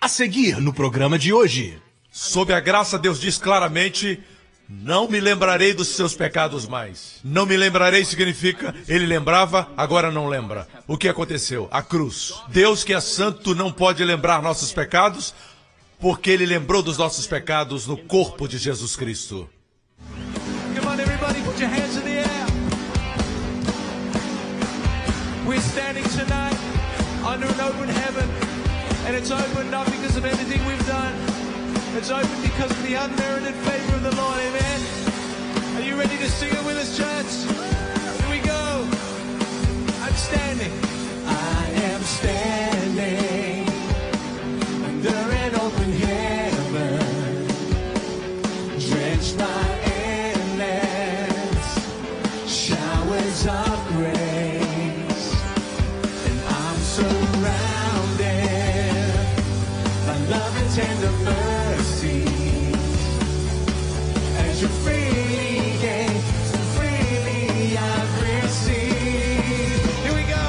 A seguir no programa de hoje. Sob a graça, Deus diz claramente: não me lembrarei dos seus pecados mais. Não me lembrarei significa, ele lembrava, agora não lembra. O que aconteceu? A cruz. Deus que é santo não pode lembrar nossos pecados, porque ele lembrou dos nossos pecados no corpo de Jesus Cristo. Come on, everybody, put your hands in the air. We're standing tonight under an open heaven, and it's opened not because of anything we've done. It's opened because of the unmerited favor of the Lord. Amen. Are you ready to sing it with us, church? Here we go. I'm standing. I am standing under an open heaven, drenched by endless showers of grace, and I'm surrounded by love and tender mercy. As you freely gave, so freely I've received. Here we go.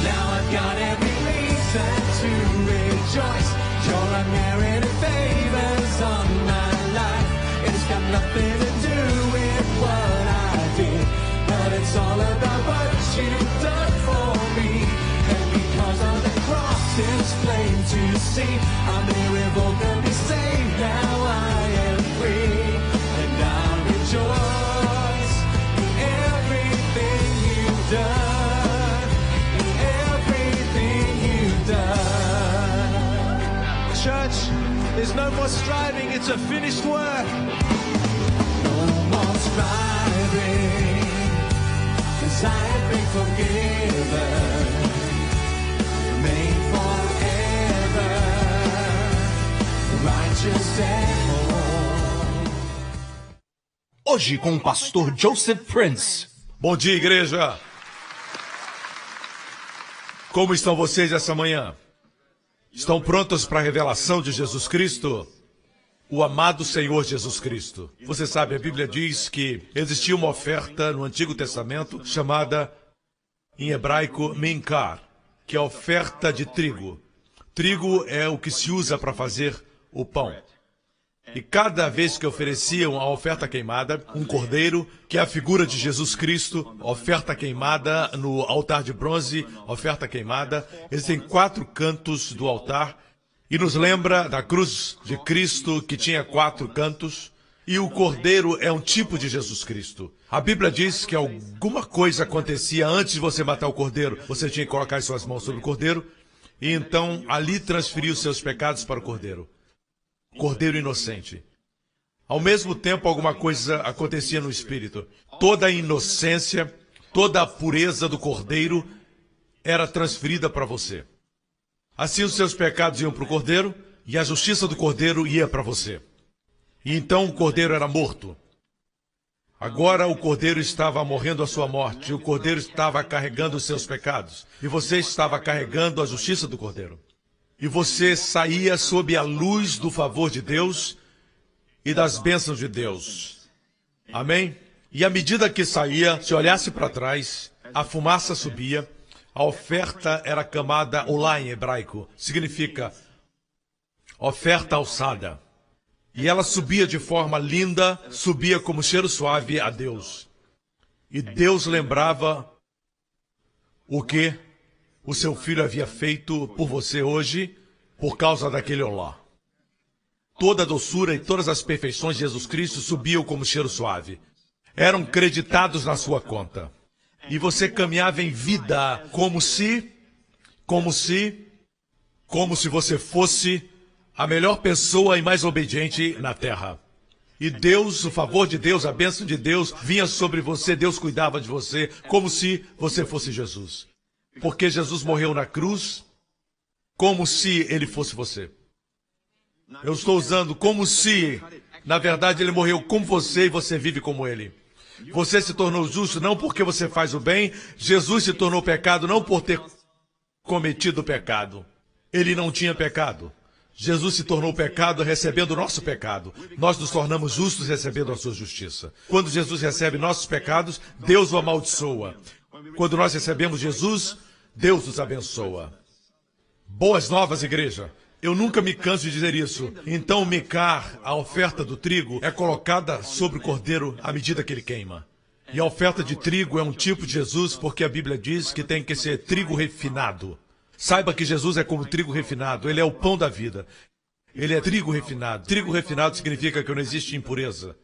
Now I've got every reason to rejoice. Your unmerited favors on my life. It's got nothing to do with what I did, but it's all about what you've done for me. And because on the cross it's plain to see, I'm irrevocably saved. Now I am free, and I rejoice in everything you've done, in everything you've done. Church, there's no more striving, it's a finished work. No more striving, 'cause I have been forgiven, made forever, righteous and whole. Hoje com o pastor Joseph Prince. Bom dia, igreja! Como estão vocês essa manhã? Estão prontos para a revelação de Jesus Cristo? O amado Senhor Jesus Cristo. Você sabe, a Bíblia diz que existia uma oferta no Antigo Testamento chamada, em hebraico, minkar, que é a oferta de trigo. Trigo é o que se usa para fazer o pão. E cada vez que ofereciam a oferta queimada, um cordeiro, que é a figura de Jesus Cristo, oferta queimada no altar de bronze, oferta queimada, existem 4 cantos do altar, e nos lembra da cruz de Cristo, que tinha 4 cantos, e o cordeiro é um tipo de Jesus Cristo. A Bíblia diz que alguma coisa acontecia antes de você matar o cordeiro. Você tinha que colocar as suas mãos sobre o cordeiro, e então ali transferir os seus pecados para o cordeiro. Cordeiro inocente. Ao mesmo tempo, alguma coisa acontecia no espírito. Toda a inocência, toda a pureza do cordeiro era transferida para você. Assim os seus pecados iam para o cordeiro e a justiça do cordeiro ia para você. E então o cordeiro era morto. Agora o cordeiro estava morrendo a sua morte. O cordeiro estava carregando os seus pecados. E você estava carregando a justiça do cordeiro. E você saía sob a luz do favor de Deus e das bênçãos de Deus. Amém? E à medida que saía, se olhasse para trás, a fumaça subia, a oferta era chamada olá em hebraico, significa oferta alçada. E ela subia de forma linda, subia como cheiro suave a Deus. E Deus lembrava o que o seu filho havia feito por você hoje, por causa daquele olá. Toda a doçura e todas as perfeições de Jesus Cristo subiam como cheiro suave. Eram creditados na sua conta. E você caminhava em vida como se você fosse a melhor pessoa e mais obediente na terra. E Deus, o favor de Deus, a bênção de Deus vinha sobre você, Deus cuidava de você, como se você fosse Jesus. Porque Jesus morreu na cruz, como se ele fosse você. Eu estou usando como se, na verdade, ele morreu como você e você vive como ele. Você se tornou justo não porque você faz o bem, Jesus se tornou pecado não por ter cometido o pecado. Ele não tinha pecado. Jesus se tornou pecado recebendo o nosso pecado. Nós nos tornamos justos recebendo a sua justiça. Quando Jesus recebe nossos pecados, Deus o amaldiçoa. Quando nós recebemos Jesus, Deus nos abençoa. Boas novas, igreja. Eu nunca me canso de dizer isso. Então, Mecar, a oferta do trigo, é colocada sobre o cordeiro à medida que ele queima. E a oferta de trigo é um tipo de Jesus porque a Bíblia diz que tem que ser trigo refinado. Saiba que Jesus é como trigo refinado, ele é o pão da vida. Ele é trigo refinado. Trigo refinado significa que não existe impureza.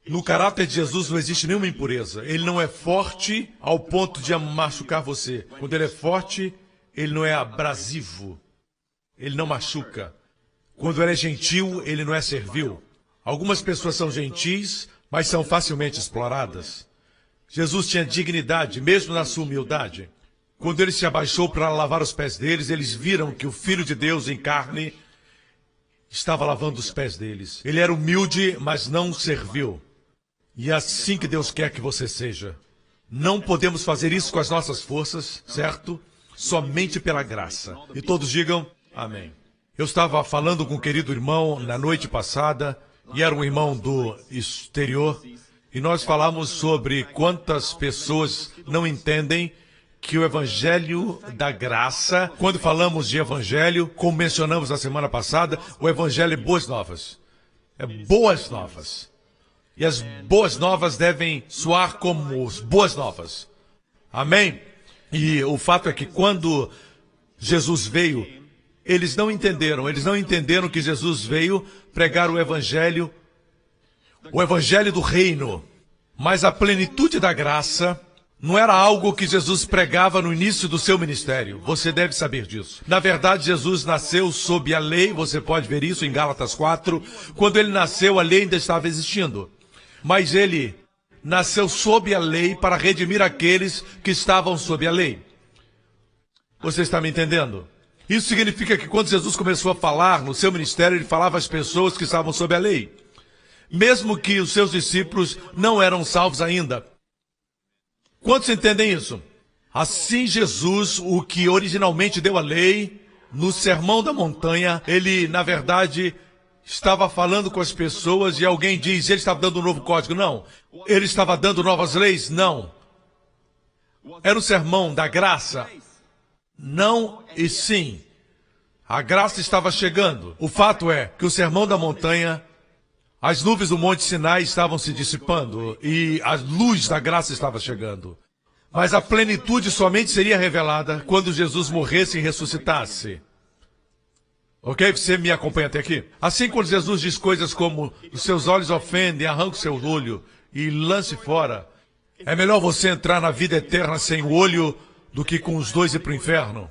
No caráter de Jesus não existe nenhuma impureza. Ele não é forte ao ponto de machucar você. Quando ele é forte, ele não é abrasivo. Ele não machuca. Quando ele é gentil, ele não é servil. Algumas pessoas são gentis, mas são facilmente exploradas. Jesus tinha dignidade, mesmo na sua humildade. Quando ele se abaixou para lavar os pés deles, eles viram que o Filho de Deus em carne estava lavando os pés deles. Ele era humilde, mas não servil. E é assim que Deus quer que você seja. Não podemos fazer isso com as nossas forças, certo? Somente pela graça. E todos digam amém. Eu estava falando com um querido irmão na noite passada, e era um irmão do exterior, e nós falamos sobre quantas pessoas não entendem que o evangelho da graça, quando falamos de evangelho, como mencionamos na semana passada, o evangelho é boas novas. É boas novas. E as boas novas devem soar como as boas novas. Amém? E o fato é que quando Jesus veio, eles não entenderam que Jesus veio pregar o evangelho do reino. Mas a plenitude da graça não era algo que Jesus pregava no início do seu ministério. Você deve saber disso. Na verdade, Jesus nasceu sob a lei, você pode ver isso em Gálatas 4. Quando ele nasceu, a lei ainda estava existindo. Mas ele nasceu sob a lei para redimir aqueles que estavam sob a lei. Você está me entendendo? Isso significa que quando Jesus começou a falar no seu ministério, ele falava às pessoas que estavam sob a lei. Mesmo que os seus discípulos não eram salvos ainda. Quantos entendem isso? Assim Jesus, o que originalmente deu a lei, no Sermão da Montanha, ele, na verdade, estava falando com as pessoas e alguém diz, ele estava dando um novo código. Não. Ele estava dando novas leis? Não. Era o sermão da graça? Não e sim. A graça estava chegando. O fato é que o Sermão da Montanha, as nuvens do Monte Sinai estavam se dissipando e a luz da graça estava chegando. Mas a plenitude somente seria revelada quando Jesus morresse e ressuscitasse. Ok? Você me acompanha até aqui? Assim, quando Jesus diz coisas como os seus olhos ofendem, arranca o seu olho e lance fora, é melhor você entrar na vida eterna sem o olho do que com os dois ir para o inferno.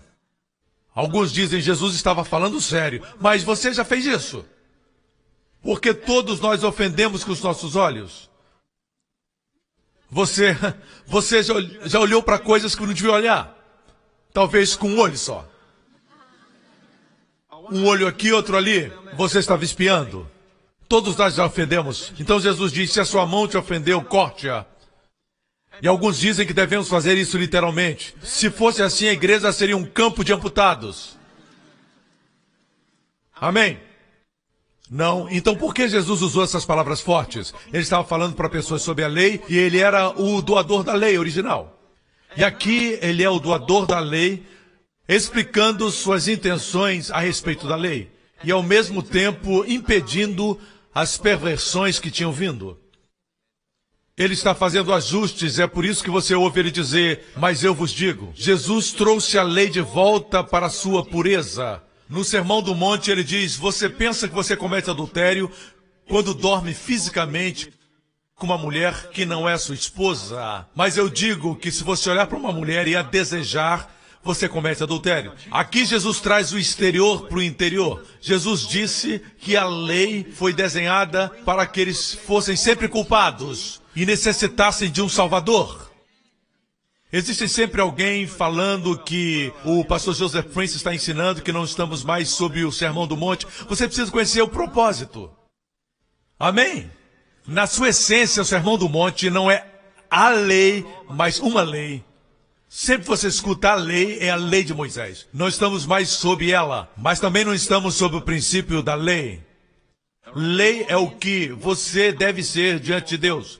Alguns dizem, Jesus estava falando sério, mas você já fez isso? Porque todos nós ofendemos com os nossos olhos. Você já olhou para coisas que não devia olhar? Talvez com um olho só. Um olho aqui, outro ali. Você estava espiando. Todos nós já ofendemos. Então Jesus disse, se a sua mão te ofendeu, corte-a. E alguns dizem que devemos fazer isso literalmente. Se fosse assim, a igreja seria um campo de amputados. Amém? Não. Então por que Jesus usou essas palavras fortes? Ele estava falando para pessoas sob a lei e ele era o doador da lei original. E aqui ele é o doador da lei, explicando suas intenções a respeito da lei. E ao mesmo tempo impedindo as perversões que tinham vindo. Ele está fazendo ajustes, é por isso que você ouve ele dizer, mas eu vos digo, Jesus trouxe a lei de volta para a sua pureza. No Sermão do Monte ele diz, você pensa que você comete adultério quando dorme fisicamente com uma mulher que não é sua esposa. Mas eu digo que se você olhar para uma mulher e a desejar, você comete adultério. Aqui Jesus traz o exterior para o interior. Jesus disse que a lei foi desenhada para que eles fossem sempre culpados e necessitassem de um Salvador. Existe sempre alguém falando que o pastor Joseph Prince está ensinando que não estamos mais sob o Sermão do Monte. Você precisa conhecer o propósito. Amém? Na sua essência, o Sermão do Monte não é a lei, mas uma lei. Sempre você escuta a lei, é a lei de Moisés. Não estamos mais sob ela, mas também não estamos sob o princípio da lei. Lei é o que você deve ser diante de Deus.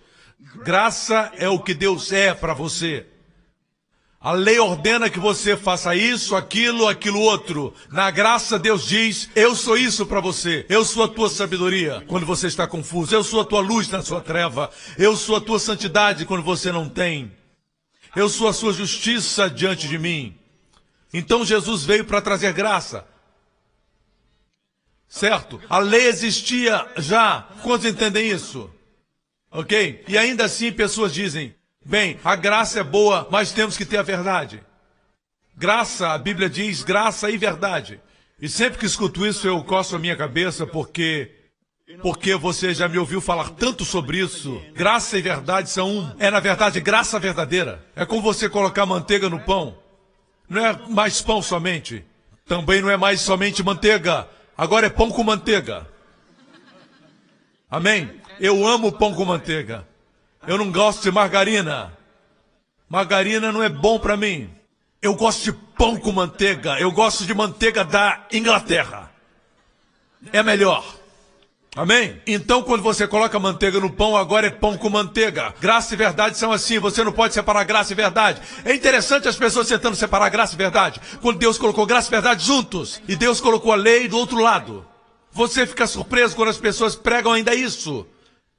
Graça é o que Deus é para você. A lei ordena que você faça isso, aquilo outro. Na graça, Deus diz, eu sou isso para você. Eu sou a tua sabedoria quando você está confuso. Eu sou a tua luz na sua treva. Eu sou a tua santidade quando você não tem. Eu sou a sua justiça diante de mim. Então Jesus veio para trazer graça. Certo? A lei existia já. Quantos entendem isso? Ok? E ainda assim pessoas dizem, bem, a graça é boa, mas temos que ter a verdade. Graça, a Bíblia diz, graça e verdade. E sempre que escuto isso, eu coço a minha cabeça, porque você já me ouviu falar tanto sobre isso. Graça e verdade são um. É, na verdade, graça verdadeira. É como você colocar manteiga no pão. Não é mais pão somente. Também não é mais somente manteiga. Agora é pão com manteiga. Amém? Eu amo pão com manteiga. Eu não gosto de margarina. Margarina não é bom para mim. Eu gosto de pão com manteiga. Eu gosto de manteiga da Inglaterra. É melhor. Amém? Então, quando você coloca manteiga no pão, agora é pão com manteiga. Graça e verdade são assim. Você não pode separar graça e verdade. É interessante as pessoas tentando separar graça e verdade. Quando Deus colocou graça e verdade juntos. E Deus colocou a lei do outro lado. Você fica surpreso quando as pessoas pregam ainda isso.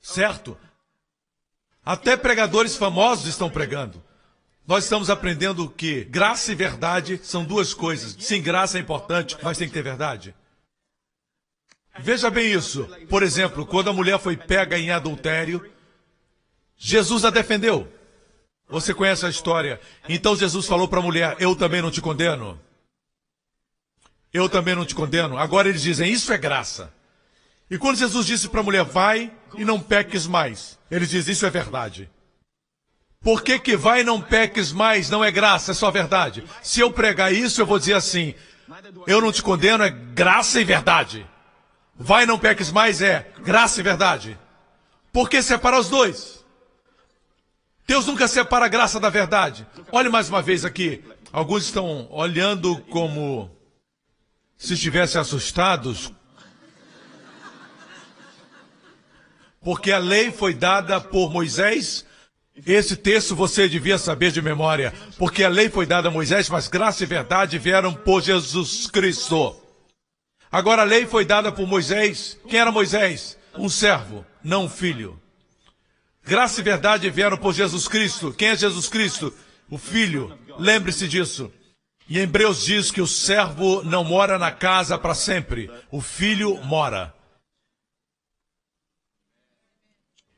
Certo? Até pregadores famosos estão pregando. Nós estamos aprendendo que graça e verdade são duas coisas. Sim, graça é importante, mas tem que ter verdade. Veja bem isso. Por exemplo, quando a mulher foi pega em adultério, Jesus a defendeu. Você conhece a história. Então Jesus falou para a mulher, eu também não te condeno. Eu também não te condeno. Agora eles dizem, isso é graça. E quando Jesus disse para a mulher, vai e não peques mais, eles dizem, isso é verdade. Por que vai e não peques mais não é graça, é só verdade? Se eu pregar isso, eu vou dizer assim, eu não te condeno, é graça e verdade. Vai e não peques mais é graça e verdade. Por que separar os dois? Deus nunca separa a graça da verdade. Olhe mais uma vez aqui. Alguns estão olhando como se estivessem assustados. Porque a lei foi dada por Moisés. Esse texto você devia saber de memória. Porque a lei foi dada a Moisés, mas graça e verdade vieram por Jesus Cristo. Agora a lei foi dada por Moisés. Quem era Moisés? Um servo, não um filho. Graça e verdade vieram por Jesus Cristo. Quem é Jesus Cristo? O Filho. Lembre-se disso. E em Hebreus diz que o servo não mora na casa para sempre. O Filho mora.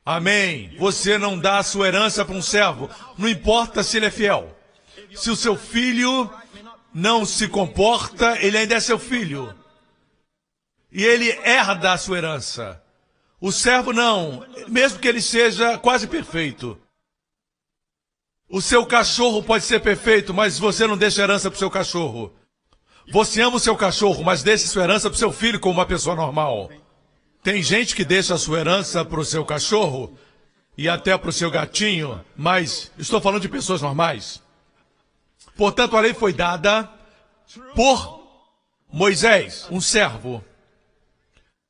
Amém. Você não dá a sua herança para um servo. Não importa se ele é fiel. Se o seu filho não se comporta, ele ainda é seu filho. E ele herda a sua herança. O servo não, mesmo que ele seja quase perfeito. O seu cachorro pode ser perfeito, mas você não deixa herança para o seu cachorro. Você ama o seu cachorro, mas deixa sua herança para o seu filho como uma pessoa normal. Tem gente que deixa a sua herança para o seu cachorro e até para o seu gatinho, mas estou falando de pessoas normais. Portanto, a lei foi dada por Moisés, um servo.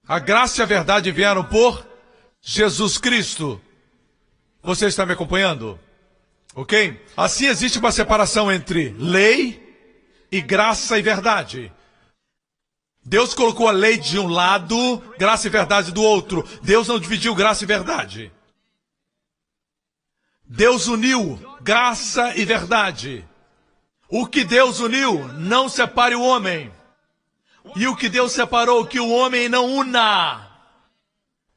A graça e a verdade vieram por Jesus Cristo. Você está me acompanhando? Ok? Assim existe uma separação entre lei e graça e verdade. Deus colocou a lei de um lado, graça e verdade do outro. Deus não dividiu graça e verdade. Deus uniu graça e verdade. O que Deus uniu, não separe o homem. E o que Deus separou, que o homem não una.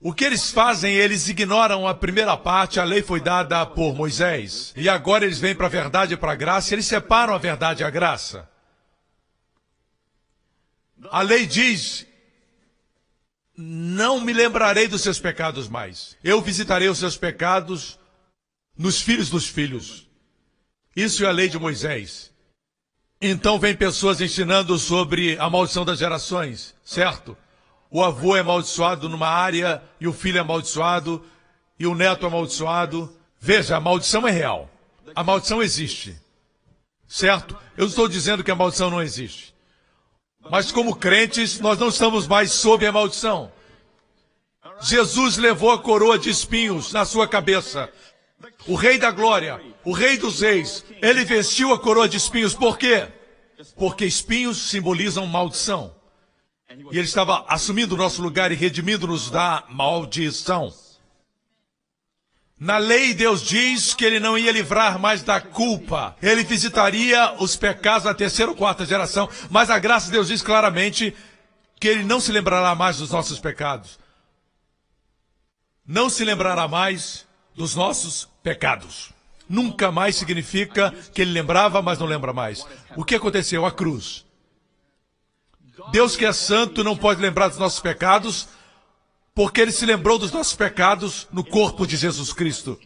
O que eles fazem, eles ignoram a primeira parte, a lei foi dada por Moisés. E agora eles vêm para a verdade e para a graça, eles separam a verdade e a graça. A lei diz, não me lembrarei dos seus pecados mais. Eu visitarei os seus pecados nos filhos dos filhos. Isso é a lei de Moisés. Então vem pessoas ensinando sobre a maldição das gerações, certo? O avô é amaldiçoado numa área, e o filho é amaldiçoado, e o neto é amaldiçoado. Veja, a maldição é real. A maldição existe, certo? Eu não estou dizendo que a maldição não existe. Mas como crentes, nós não estamos mais sob a maldição. Jesus levou a coroa de espinhos na sua cabeça. o Rei da Glória, o Rei dos Reis, ele vestiu a coroa de espinhos. Por quê? Porque espinhos simbolizam maldição. E ele estava assumindo o nosso lugar e redimindo-nos da maldição. Na lei, Deus diz que ele não ia livrar mais da culpa. Ele visitaria os pecados da terceira ou quarta geração. Mas a graça de Deus diz claramente que ele não se lembrará mais dos nossos pecados. Não se lembrará mais dos nossos pecados. Nunca mais significa que ele lembrava, mas não lembra mais. O que aconteceu? A cruz. Deus que é santo não pode lembrar dos nossos pecados, porque ele se lembrou dos nossos pecados no corpo de Jesus Cristo.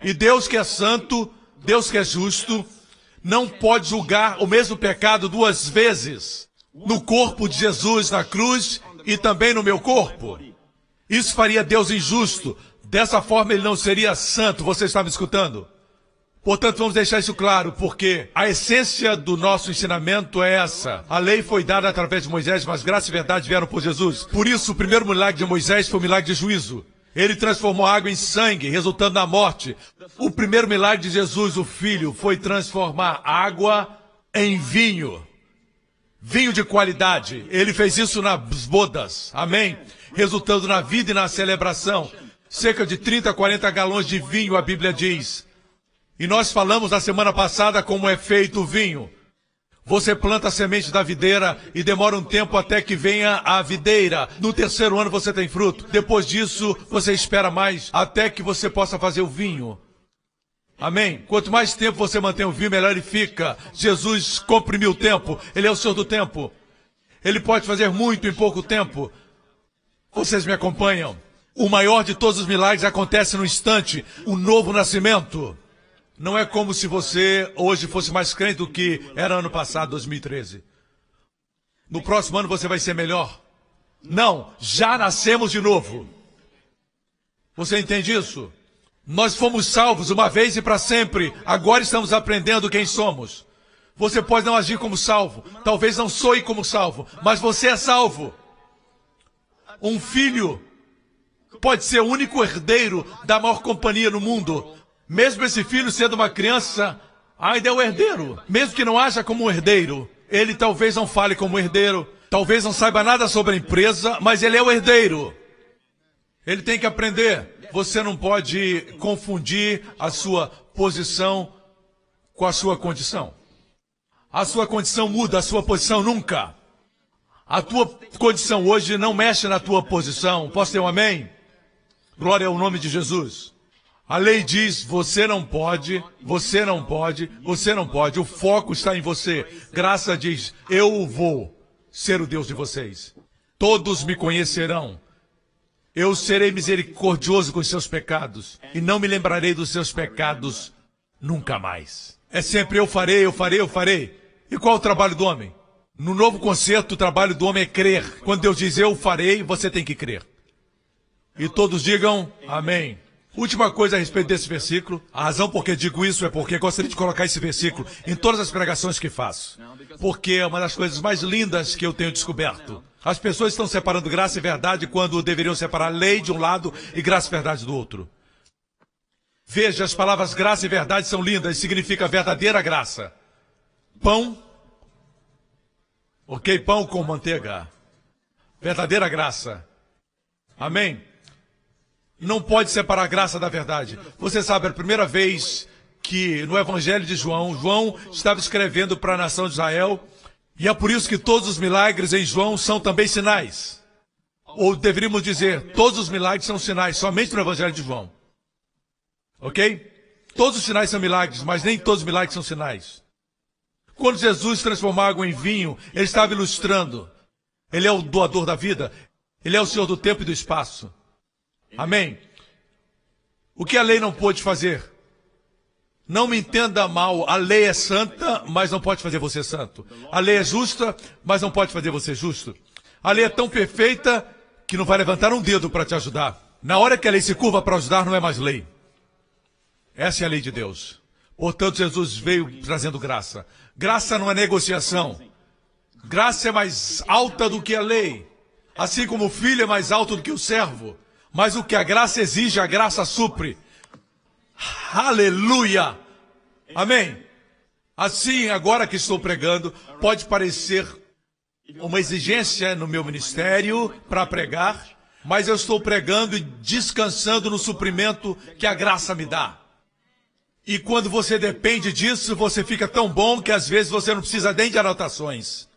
E Deus que é santo, Deus que é justo, não pode julgar o mesmo pecado duas vezes. No corpo de Jesus na cruz e também no meu corpo. Isso faria Deus injusto. Dessa forma ele não seria santo. Você está me escutando? Portanto, vamos deixar isso claro, porque a essência do nosso ensinamento é essa. A lei foi dada através de Moisés, mas graça e verdade vieram por Jesus. Por isso, o primeiro milagre de Moisés foi um milagre de juízo. Ele transformou a água em sangue, resultando na morte. O primeiro milagre de Jesus, o Filho, foi transformar água em vinho. Vinho de qualidade. Ele fez isso nas bodas. Amém? Resultando na vida e na celebração. Cerca de 30 a 40 galões de vinho, a Bíblia diz. E nós falamos na semana passada como é feito o vinho. Você planta a semente da videira e demora um tempo até que venha a videira. No terceiro ano você tem fruto. Depois disso, você espera mais até que você possa fazer o vinho. Amém? Quanto mais tempo você mantém o vinho, melhor ele fica. Jesus comprimiu o tempo. Ele é o Senhor do tempo. Ele pode fazer muito em pouco tempo. Vocês me acompanham? O maior de todos os milagres acontece no instante. O novo nascimento. Não é como se você hoje fosse mais crente do que era ano passado, 2013. No próximo ano você vai ser melhor. Não, já nascemos de novo. Você entende isso? Nós fomos salvos uma vez e para sempre. Agora estamos aprendendo quem somos. Você pode não agir como salvo. Talvez não soe como salvo, mas você é salvo. Um filho pode ser o único herdeiro da maior companhia no mundo. Mesmo esse filho sendo uma criança, ainda é o herdeiro. Mesmo que não haja como um herdeiro, ele talvez não fale como herdeiro, talvez não saiba nada sobre a empresa, mas ele é o herdeiro. Ele tem que aprender. Você não pode confundir a sua posição com a sua condição. A sua condição muda, a sua posição nunca. A tua condição hoje não mexe na tua posição. Posso ter um amém? Glória ao nome de Jesus. A lei diz, você não pode, você não pode, você não pode. O foco está em você. Graça diz, eu vou ser o Deus de vocês. Todos me conhecerão. Eu serei misericordioso com os seus pecados e não me lembrarei dos seus pecados nunca mais. É sempre eu farei, eu farei, eu farei. E qual é o trabalho do homem? No novo concerto, o trabalho do homem é crer. Quando Deus diz eu farei, você tem que crer. E todos digam amém. Última coisa a respeito desse versículo. A razão por que digo isso é porque gostaria de colocar esse versículo em todas as pregações que faço. Porque é uma das coisas mais lindas que eu tenho descoberto. As pessoas estão separando graça e verdade quando deveriam separar lei de um lado e graça e verdade do outro. Veja, as palavras graça e verdade são lindas, significa verdadeira graça. Pão, ok, pão com manteiga. Verdadeira graça. Amém? Não pode separar a graça da verdade. Você sabe, a primeira vez que no Evangelho de João, João estava escrevendo para a nação de Israel, e é por isso que todos os milagres em João são também sinais. Ou deveríamos dizer, todos os milagres são sinais, somente no Evangelho de João. Ok? Todos os sinais são milagres, mas nem todos os milagres são sinais. Quando Jesus transformou água em vinho, ele estava ilustrando. Ele é o doador da vida. Ele é o Senhor do tempo e do espaço. Amém? O que a lei não pôde fazer? Não me entenda mal, a lei é santa, mas não pode fazer você santo. A lei é justa, mas não pode fazer você justo. A lei é tão perfeita que não vai levantar um dedo para te ajudar. Na hora que a lei se curva para ajudar, não é mais lei. Essa é a lei de Deus. Portanto, Jesus veio trazendo graça. Graça não é negociação. Graça é mais alta do que a lei. Assim como o filho é mais alto do que o servo. Mas o que a graça exige, a graça supre. Aleluia! Amém? Assim, agora que estou pregando, pode parecer uma exigência no meu ministério para pregar, mas eu estou pregando e descansando no suprimento que a graça me dá. E quando você depende disso, você fica tão bom que às vezes você não precisa nem de anotações.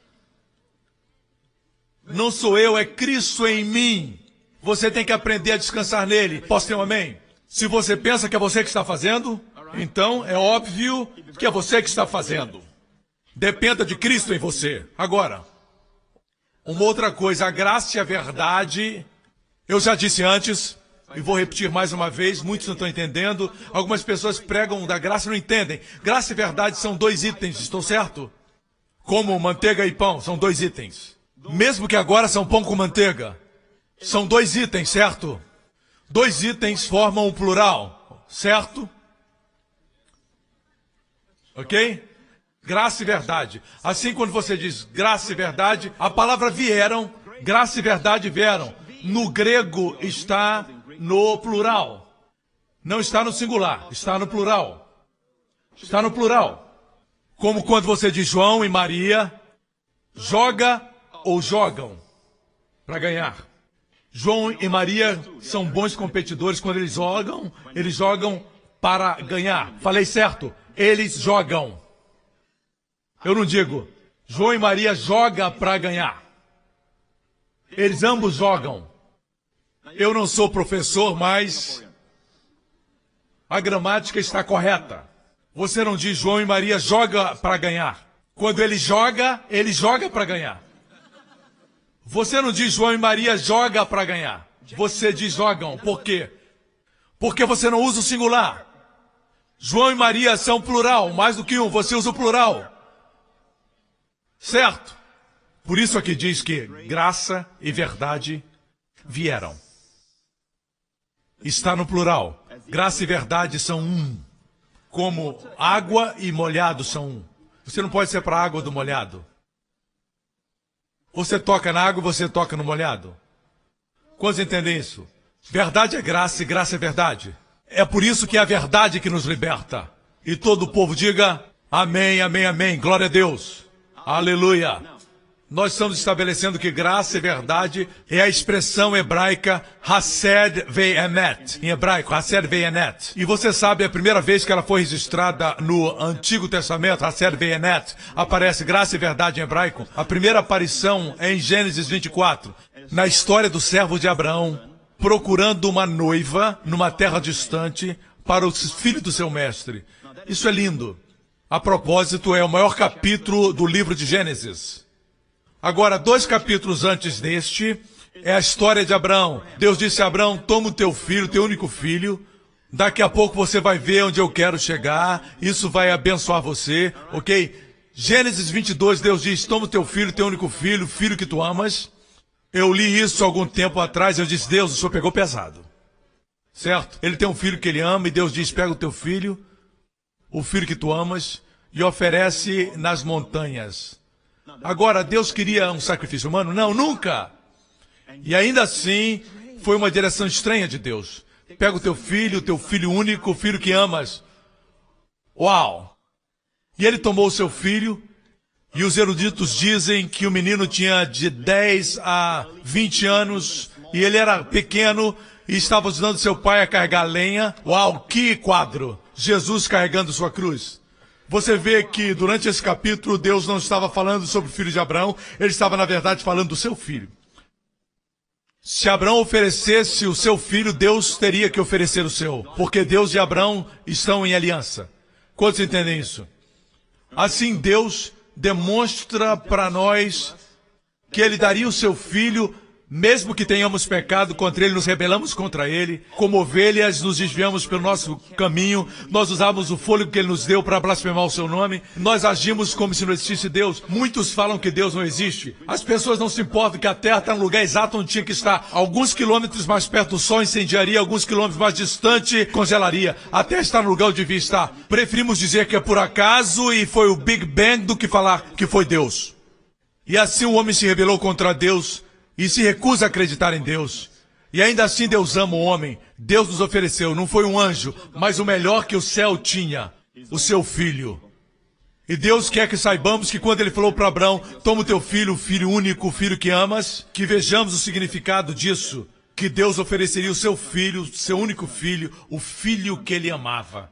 Não sou eu, é Cristo em mim. Você tem que aprender a descansar nele. Posso ter um amém? Se você pensa que é você que está fazendo, então é óbvio que é você que está fazendo. Dependa de Cristo em você. Agora, uma outra coisa, a graça e a verdade, eu já disse antes, e vou repetir mais uma vez, muitos não estão entendendo, algumas pessoas pregam da graça e não entendem. Graça e verdade são 2 itens, estou certo? Como manteiga e pão, são 2 itens. Mesmo que agora são pão com manteiga. São 2 itens, certo? 2 itens formam um plural, certo? Ok? Graça e verdade. Assim, quando você diz graça e verdade, a palavra vieram, graça e verdade vieram. No grego está no plural. Não está no singular, está no plural. Está no plural. Como quando você diz João e Maria, joga ou jogam para ganhar. João e Maria são bons competidores. Quando eles jogam para ganhar. Falei certo? Eles jogam. Eu não digo, João e Maria jogam para ganhar. Eles ambos jogam. Eu não sou professor, mas a gramática está correta. Você não diz João e Maria joga para ganhar. Quando ele joga para ganhar. Você não diz João e Maria joga para ganhar. Você diz jogam. Por quê? Porque você não usa o singular. João e Maria são plural, mais do que um. Você usa o plural. Certo? Por isso aqui diz que graça e verdade vieram. Está no plural. Graça e verdade são um. Como água e molhado são um. Você não pode separar a água do molhado. Você toca na água, você toca no molhado. Quantos entendem isso? Verdade é graça e graça é verdade. É por isso que é a verdade que nos liberta. E todo o povo diga amém, amém, amém. Glória a Deus. Aleluia. Nós estamos estabelecendo que graça e verdade é a expressão hebraica Hased ve'emet. Em hebraico, Hased ve'emet. E você sabe, a primeira vez que ela foi registrada no Antigo Testamento, Hased ve'emet, aparece graça e verdade em hebraico. A primeira aparição é em Gênesis 24, na história do servo de Abraão, procurando uma noiva numa terra distante para o filho do seu mestre. Isso é lindo. A propósito, é o maior capítulo do livro de Gênesis. Agora, 2 capítulos antes deste, é a história de Abraão. Deus disse a Abraão, toma o teu filho, teu único filho. Daqui a pouco você vai ver onde eu quero chegar. Isso vai abençoar você, ok? Gênesis 22, Deus diz, toma o teu único filho, filho que tu amas. Eu li isso algum tempo atrás, eu disse, Deus, o senhor pegou pesado. Certo? Ele tem um filho que ele ama e Deus diz, pega o teu filho, o filho que tu amas, e oferece nas montanhas. Agora, Deus queria um sacrifício humano? Não, nunca. E ainda assim, foi uma direção estranha de Deus. Pega o teu filho único, o filho que amas. Uau! E ele tomou o seu filho, e os eruditos dizem que o menino tinha de 10 a 20 anos, e ele era pequeno, e estava ajudando seu pai a carregar lenha. Uau, que quadro! Jesus carregando sua cruz. Você vê que durante esse capítulo Deus não estava falando sobre o filho de Abraão, ele estava na verdade falando do seu filho. Se Abraão oferecesse o seu filho, Deus teria que oferecer o seu, porque Deus e Abraão estão em aliança. Quantos entendem isso? Assim Deus demonstra para nós que ele daria o seu filho. Mesmo que tenhamos pecado contra ele, nos rebelamos contra ele, como ovelhas nos desviamos pelo nosso caminho, nós usamos o fôlego que ele nos deu para blasfemar o seu nome, nós agimos como se não existisse Deus. Muitos falam que Deus não existe. As pessoas não se importam que a terra está no lugar exato onde tinha que estar. Alguns quilômetros mais perto do sol incendiaria, alguns quilômetros mais distante congelaria. A terra está no lugar onde devia estar. Preferimos dizer que é por acaso e foi o Big Bang do que falar que foi Deus. E assim o homem se rebelou contra Deus, e se recusa a acreditar em Deus. E ainda assim Deus ama o homem. Deus nos ofereceu, não foi um anjo, mas o melhor que o céu tinha, o seu filho. E Deus quer que saibamos que quando ele falou para Abraão, toma o teu filho, o filho único, o filho que amas, que vejamos o significado disso, que Deus ofereceria o seu único filho, o filho que ele amava.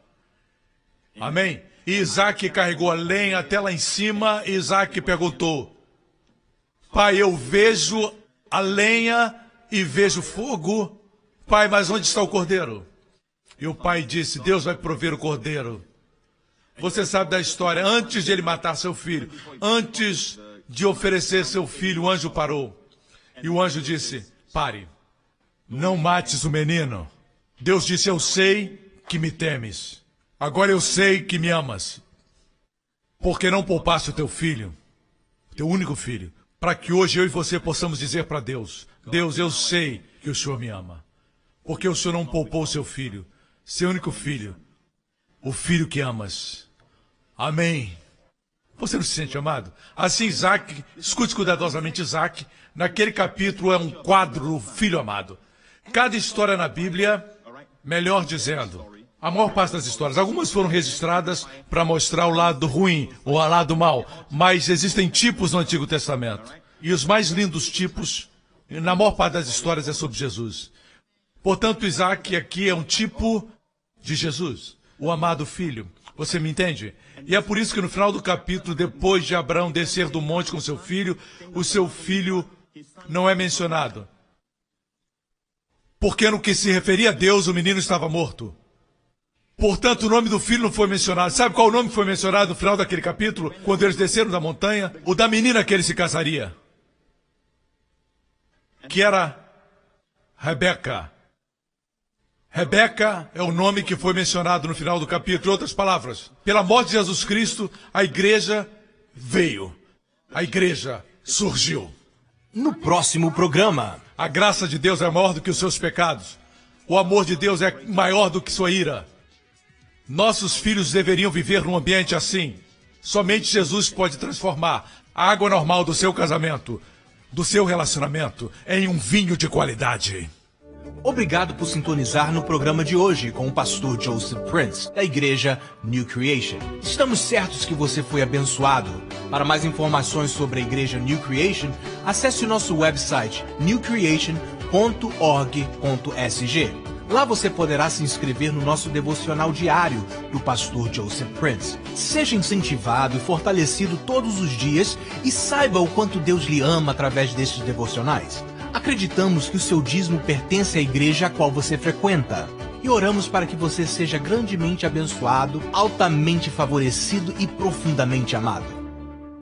Amém? E Isaac carregou a lenha até lá em cima, e Isaac perguntou, pai, eu vejo a lenha e vejo fogo. Pai, mas onde está o cordeiro? E o pai disse, Deus vai prover o cordeiro. Você sabe da história, antes de ele matar seu filho, antes de oferecer seu filho, o anjo parou. E o anjo disse, pare, não mates o menino. Deus disse, eu sei que me temes. Agora eu sei que me amas. Porque não poupaste o teu filho, teu único filho, para que hoje eu e você possamos dizer para Deus, Deus, eu sei que o Senhor me ama. Porque o Senhor não poupou o seu filho, seu único filho, o filho que amas. Amém. Você não se sente amado? Assim, Isaac, escute cuidadosamente Isaac, naquele capítulo é um quadro filho amado. Cada história na Bíblia, melhor dizendo, a maior parte das histórias, algumas foram registradas para mostrar o lado ruim, o lado mal, mas existem tipos no Antigo Testamento. E os mais lindos tipos, na maior parte das histórias, é sobre Jesus. Portanto, Isaac aqui é um tipo de Jesus, o amado filho. Você me entende? E é por isso que no final do capítulo, depois de Abraão descer do monte com seu filho, o seu filho não é mencionado. Porque no que se referia a Deus, o menino estava morto. Portanto, o nome do filho não foi mencionado. Sabe qual o nome que foi mencionado no final daquele capítulo? Quando eles desceram da montanha? O da menina que ele se casaria. Que era Rebeca. Rebeca é o nome que foi mencionado no final do capítulo. Em outras palavras, pela morte de Jesus Cristo, a igreja veio. A igreja surgiu. No próximo programa, a graça de Deus é maior do que os seus pecados. O amor de Deus é maior do que sua ira. Nossos filhos deveriam viver num ambiente assim. Somente Jesus pode transformar a água normal do seu casamento, do seu relacionamento, em um vinho de qualidade. obrigado por sintonizar no programa de hoje com o pastor Joseph Prince, da igreja New Creation. Estamos certos que você foi abençoado. Para mais informações sobre a igreja New Creation, acesse o nosso website newcreation.org.sg. Lá você poderá se inscrever no nosso devocional diário do pastor Joseph Prince. Seja incentivado e fortalecido todos os dias e saiba o quanto Deus lhe ama através destes devocionais. Acreditamos que o seu dízimo pertence à igreja a qual você frequenta. E oramos para que você seja grandemente abençoado, altamente favorecido e profundamente amado.